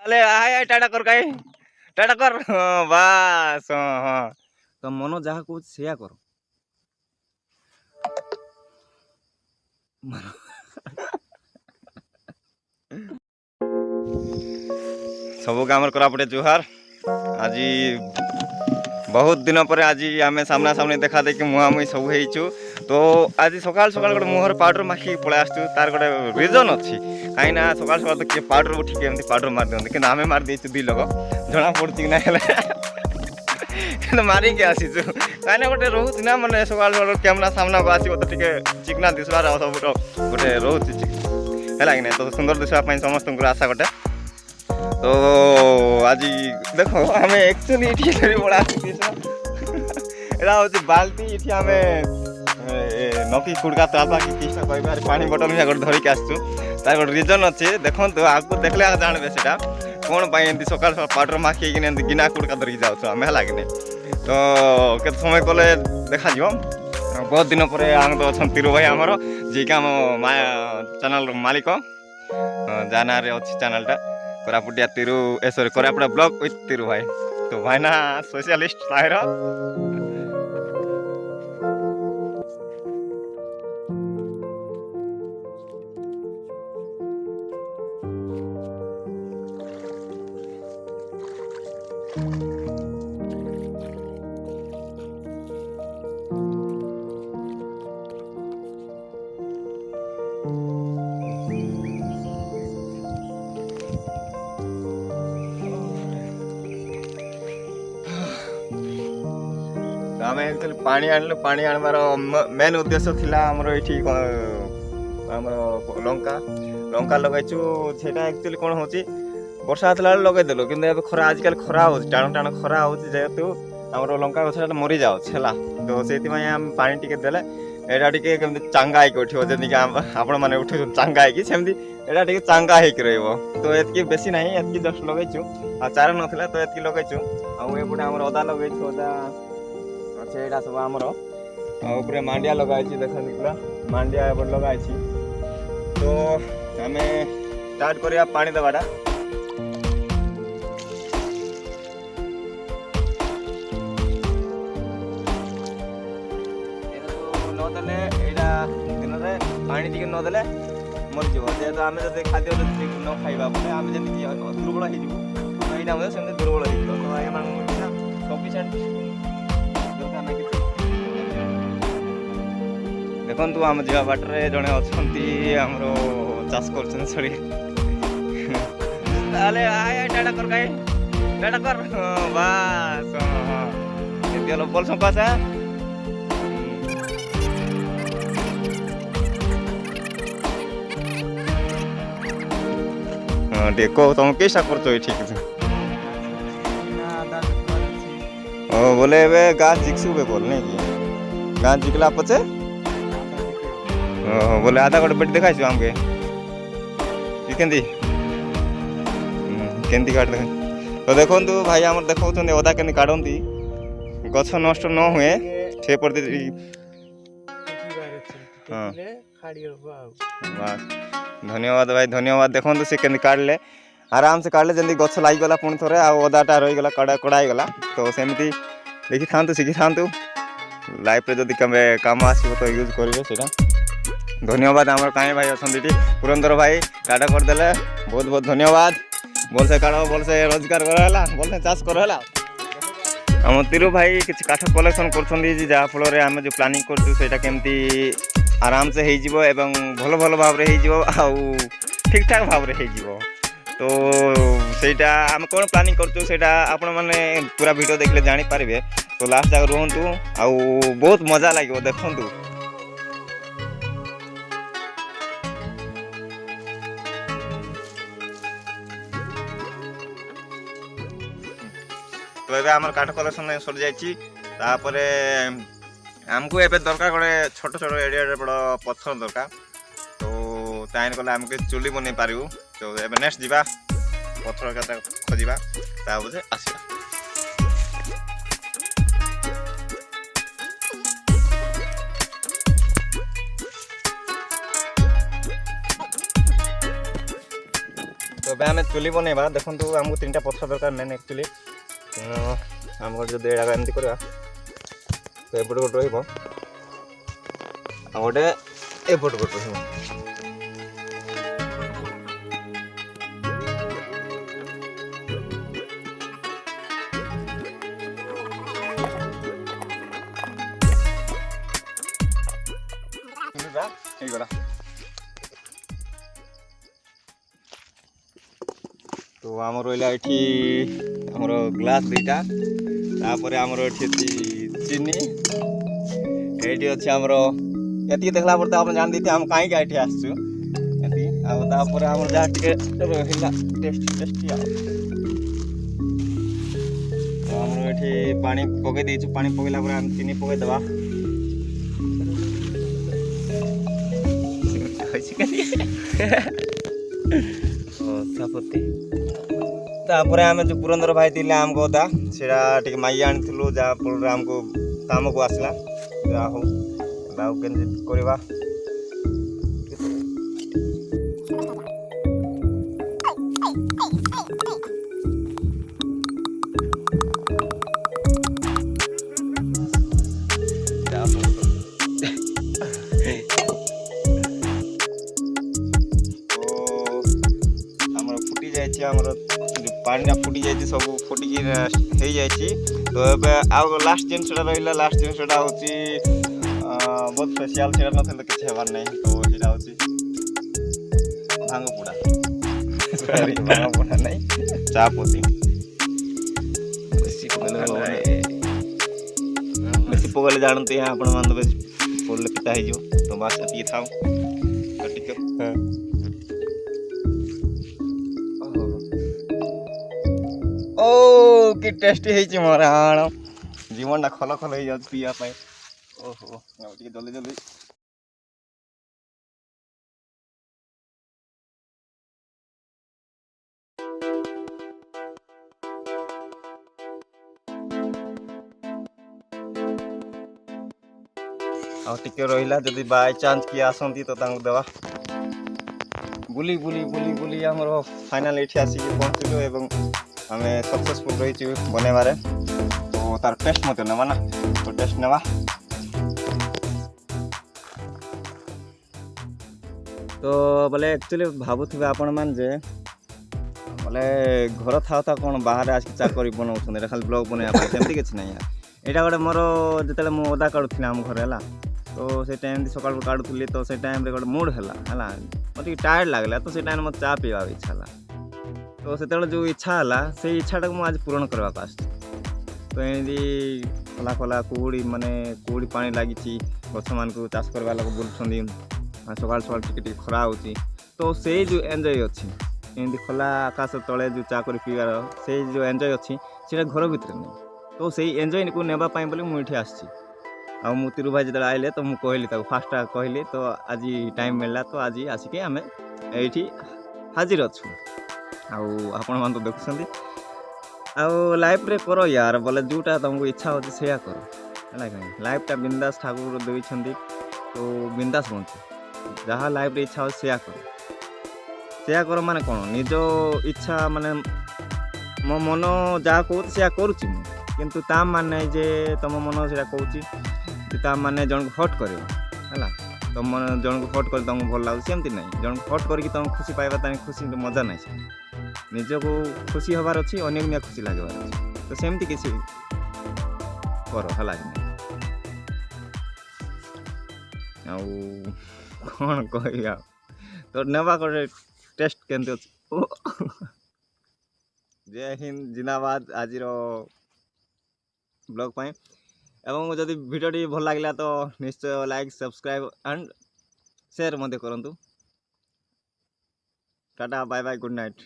अरे आय टाटा कर कहीं टाटा कर हाँ, बस हाँ हाँ तो मन जहाँ कह से कर सब गाँव करापटे जुहार आज बहुत दिन पर आज आम सामना सामने देखा देखी मुहांमुही सब हो तो आज सकाल सकाल गोटे मुहर पाउडर माखी पलि आसु तार गोटे रिजन अच्छी कहीं सकाल सकाल तो किए पाउडर उठिक एमती पाउडर मार दिखते कि आम मारी दी लोक जना पड़ी ना मारिक आसीचु कहीं गोटे रोचे ना मैंने सकाल सकाल कैमेरा सामना को आसो तो टे चिकना दिशबार सब गोटे रोचे है कि तो सुंदर दिशा समस्त आशा गोटे तो आज देखो आम एक्चुअली ये बड़ा यहाँ हूँ बाल्टी ये आम नकी कुड़का तापा कि किस कह पानी बोतल भी गोटे धरिक आसचु तार गोटे रिजन अच्छे देखो आपको देखले जानवे से कौन एमती सकाल सकाल पाउडर माखी गिना कुड़का धरिक जाऊँ आम है कि तो केत समय कले देखा बहुत दिन पर आम तो अच्छा तिरु भाई आमर जी आम चैनल मालिक जाना अच्छी चैनलटा कोरापुटिया तिरु सॉरी कोरापुटिया ब्लॉग विथ तिरु भाई तो भाई ना सोशलिस्ट ताहिर आम एक्चुअली पानी आणलु पानी आनबार मेन उद्देश्य थिला हमर एठी हमर लंका लंका लगाइछु सेटा एक्चुअली कोन होची वर्षा आतला लगे देलो किंतु अब खरा आजकल खरा हो टाण टाण खरा हो जेतु हमर लंका गछटा मरि जाओ छला तो सेति में हम पानी टिके देले एटा टिके केमति चांगा आइ उठियो जदि कि आपण माने उठियो चांगा आइ कि सेमति एटा टिके चांगा हेक रहइबो तो एतकी बेसी नाही एतकी जस्ट लगाइछु आ चार नथिला तो एतकी लगाइछु आ एपटे हमर अदा लगाइछु अदा अच्छा सब आमर ऊपर मांडिया लगाई देखते पूरा मांडिया लगाई तो आम स्टार्ट करिया पानी देवाटा नदेले यहाँ दिन में पानी टी नदेले मरीज जेहतु आम जो खाद्य न खाइबा बोले आम जमी दुर्बल हो यहाँ दुर्बल हो सफिसीयंट देखु आम जा बाटर जड़े अच्छा चाष कर छड़ी टाटा कर कहीं टाटा कर बस हाँ बोल संपासा हाँ टे कह तुम कैसा कर ठीक बोले गाछ जिक्सुबे बोल नहीं कि गाछ जिकला पचे बोले आधा गोटे बेटी देखा आमके केंदी केंदी काट तो देखो भाई आम देखा अदा के काढ़ती गछ नष्ट न हुए से पर धन्यवाद भाई धन्यवाद देखो सी के काढ़ले आराम से काढ़ले जल्दी गछ लगिगला पुणी थे आदाटा रहीगला कड़ाईगला तो सेमती देखी था शिखी था लाइफ रे जदि काम आसो तो यूज करेंगे धन्यवाद आम कहीं भाई अच्छा पुरंदर भाई टाटा करदे बहुत बहुत धन्यवाद भल से काढ़ भल से रोजगार कराला भल से चाष कराला आम तिरु भाई किसी काठ कलेक्शन कर जहाँफल आम जो प्लानिंग करमती आराम से हो भल भल भाव हो ठीक ठाक भाव हो तो सेटा आम कौन प्लानिंग करटा आपण मैंने पूरा वीडियो देखले जानी पारे तो लास्ट जाकर रुहतु आउ बहुत मजा लगे देखु तो ये आम काठ कलेक्शन सर जापर आमको ए दरकार गोटे छोट छोट एरिया बड़ पत्थर दरकार तो ताइन कले आमको चुली बन पारू तो ए नेक्स्ट जावा पत्थर के खोजा ताजे आसवा तो ଏବେ ଆମେ ଚୁଲି ବନେଇବା। ଦେଖନ୍ତୁ ଆମକୁ 3ଟା ପଥର ଦରକାର ମେନ୍ ଆକ୍ଚୁଆଲି। ଆମର ଯଦି ଏଇଟା ଏମିତି କରିବା ତ ଏପଟେ ଗୋଟେ ରହିବ ଆଉ ଗୋଟେ ଏପଟେ ଗୋଟେ ରହିବ। ହେଇଗଲା। তো ଆମର ରହିଲା ଏଠି ଆମର ଗ୍ଲାସ୍ 2ଟା, ତାପରେ ଆମର ଏଠି ଅଛି ଚିନି, ଏଇଠି ଅଛି ଆମର ଏତିକି ଦେଖିଲା ପରେ ତ ଆପଣ ଜାଣିଦେଇଥିବେ ଆମେ କାହିଁକି ଏଠି ଆସିଛୁ ଏତିକି। ଆଉ ତାପରେ ଆମର ଯାହା ଟିକେ ରହିଲା ଟେଷ୍ଟି ଆଉ ତ ଆମର ଏଠି ପାଣି ପକେଇ ଦେଇଛୁ। ପାଣି ପକେଇଲା ପରେ ଆମେ ଚିନି ପକେଇଦେବା। ତାପରେ ଆମେ ଯେଉଁ ପୁରନ୍ଦର ଭାଇ ଥିଲେ ଆମକୁ ଅଦା ସେଇଟା ଟିକେ ମାଗି ଆଣିଥିଲୁ, ଯାହାଫଳରେ ଆମକୁ କାମକୁ ଆସିଲା। ଯାହା ହଉ ଆଉ କେମିତି କରିବା। ଆମର ପାଣିଟା ଫୁଟି ଯାଇଛି, ସବୁ ଫୁଟିକି ହେଇଯାଇଛି। ତ ଏବେ ଆଉ ଲାଷ୍ଟ ଜିନିଷଟା ରହିଲା। ଲାଷ୍ଟ ଜିନିଷଟା ହେଉଛି ବହୁତ ସ୍ପେଶିଆଲ, ସେଇଟା ନଥିଲେ କିଛି ହେବାର ନାହିଁ। ତ ସେଇଟା ହେଉଛି ଭାଙ୍ଗ ପୋଡ଼ା। ଭାଙ୍ଗ ପୋଡ଼ା ନାହିଁ, ଚା ପତି। ବେଶୀ ପକେଇଲେ ଜାଣନ୍ତି ଆପଣମାନେ, ବେଶୀ ପଡ଼ିଲେ ପିତା ହେଇଯିବ। ତ ବାସ୍ ଏତିକି ଥାଉ ଟିକେ। ଓ କି ଟେଷ୍ଟି ହେଇଛି ମୋର ଆଣ, ଜୀବନଟା ଖଲ ଖଲ ହେଇଯାଉଛି ପିଇବା ପାଇଁ। ଓହୋ ଆଉ ଟିକେ ଜଲ୍ଦି ଆଉ ଟିକେ ରହିଲା। ଯଦି ବାଇ ଚାନ୍ସ କିଏ ଆସନ୍ତି ତ ତାଙ୍କୁ ଦେବା। ବୁଲି ଆମର ଫାଇନାଲ ଏଠି ଆସିକି ପହଞ୍ଚିଲୁ ଏବଂ ଆମେ ସକ୍ସେସଫୁଲ୍ ରହିଛୁ ବନେଇବାରେ। ତ ତାର ଟେଷ୍ଟ ମଧ୍ୟ ନେବା ନା, ତ ଟେଷ୍ଟ ନେବା। ତ ବୋଲେ ଆକ୍ଚୁଆଲି ଭାବୁଥିବେ ଆପଣମାନେ ଯେ ବୋଲେ ଘର ଥାଉ କ'ଣ ବାହାରେ ଆସିକି ଚାକରି ବନାଉଛନ୍ତି, ଏଇଟା ଖାଲି ବ୍ଲଗ୍ ବନେଇବା ପାଇଁ। ସେମିତି କିଛି ନାହିଁ। ଏଇଟା ଗୋଟେ ମୋର ଯେତେବେଳେ ମୁଁ ଅଦା କାଟୁଥିଲି ଆମ ଘରେ ହେଲା, ତ ସେ ଟାଇମ୍ରେ ସକାଳୁ କାଟୁଥିଲି। ତ ସେ ଟାଇମ୍ରେ ଗୋଟେ ମୁଡ୍ ହେଲା ମୋତେ ଟିକେ ଟାୟାର୍ଡ଼ ଲାଗିଲା। ତ ସେ ଟାଇମ୍ରେ ମୋତେ ଚା ପିଇବାକୁ ଇଚ୍ଛା ହେଲା। ତ ସେତେବେଳେ ଯେଉଁ ଇଚ୍ଛା ହେଲା ସେଇ ଇଚ୍ଛାଟାକୁ ମୁଁ ଆଜି ପୂରଣ କରିବାକୁ ଆସିଛି। ତ ଏମିତି ଖୋଲା କୁହୁଡ଼ି ପାଣି ଲାଗିଛି, ଗଛମାନଙ୍କୁ ଚାଷ କରିବା ଲୋକ ବୁଲୁଛନ୍ତି। ସକାଳୁ ଟିକେ ଖରା ହେଉଛି। ତ ସେଇ ଯେଉଁ ଏନ୍ଜୟ ଅଛି ଏମିତି ଖୋଲା ଆକାଶ ତଳେ ଯେଉଁ ଚା କରି ପିଇବାର ସେଇ ଯେଉଁ ଏନ୍ଜୟ ଅଛି ସେଇଟା ଘର ଭିତରେ ନାହିଁ। ତ ସେଇ ଏନ୍ଜୟକୁ ନେବା ପାଇଁ ବୋଲି ମୁଁ ଏଠି ଆସିଛି। ଆଉ ମୁଁ ତିରୁ ଭାଇ ଯେତେବେଳେ ଆଇଲେ ତ ମୁଁ କହିଲି ତାକୁ ଫାର୍ଷ୍ଟଟା କହିଲି, ତ ଆଜି ଟାଇମ୍ ମିଳିଲା ତ ଆଜି ଆସିକି ଆମେ ଏଇଠି ହାଜିର ଅଛୁ। ଆଉ ଆପଣମାନେ ତ ଦେଖୁଛନ୍ତି। ଆଉ ଲାଇଫ୍ରେ କର ୟାର, ବୋଲେ ଯେଉଁଟା ତୁମକୁ ଇଚ୍ଛା ହେଉଛି ସେଇଆ କର ହେଲା। କାହିଁକି ଲାଇଫ୍ଟା ବିନ୍ଦାସ ଠାକୁର ଦେଇଛନ୍ତି, ତ ବିନ୍ଦାସ ବଞ୍ଚ। ଯାହା ଲାଇଫ୍ରେ ଇଚ୍ଛା ହେଉଛି ସେଇଆ କର ମାନେ କ'ଣ, ନିଜ ଇଚ୍ଛା ମାନେ ମୋ ମନ ଯାହା କହୁଛି ସେଇଆ କରୁଛି ମୁଁ। କିନ୍ତୁ ତା ମାନେ ନାହିଁ ଯେ ତୁମ ମନ ସେଇଟା କହୁଛି ତା ମାନେ ଜଣକୁ ହଟ୍ କରିବ ହେଲା। ତୁମ ଜଣକୁ ହଟ୍ କରି ତୁମକୁ ଭଲ ଲାଗୁଛି ସେମିତି ନାହିଁ। ଜଣକୁ ହଟ୍ କରିକି ତୁମକୁ ଖୁସି ପାଇବା ତାହେଲେ ଖୁସି ମଜା ନାହିଁ। ସେ ନିଜକୁ ଖୁସି ହେବାର ଅଛି, ଅନ୍ୟକୁ ଖୁସି ଲାଗିବାର ଅଛି। ତ ସେମିତି କିଛି କର ହେଲା କି ନାହିଁ। ଆଉ କ'ଣ କହିବି ଆଉ, ତ ନେବା ଗୋଟେ ଟେଷ୍ଟ କେମିତି ଅଛି। ଜୟ ହିନ୍ଦ, ଜିନ୍ଦାବାଦ ଆଜିର ବ୍ଲଗ୍ ପାଇଁ। ଏବଂ ଯଦି ଭିଡ଼ିଓଟି ଭଲ ଲାଗିଲା ତ ନିଶ୍ଚୟ ଲାଇକ୍, ସବସ୍କ୍ରାଇବ୍ ଆଣ୍ଡ ସେୟାର ମଧ୍ୟ କରନ୍ତୁ। Tata, bye bye, good night.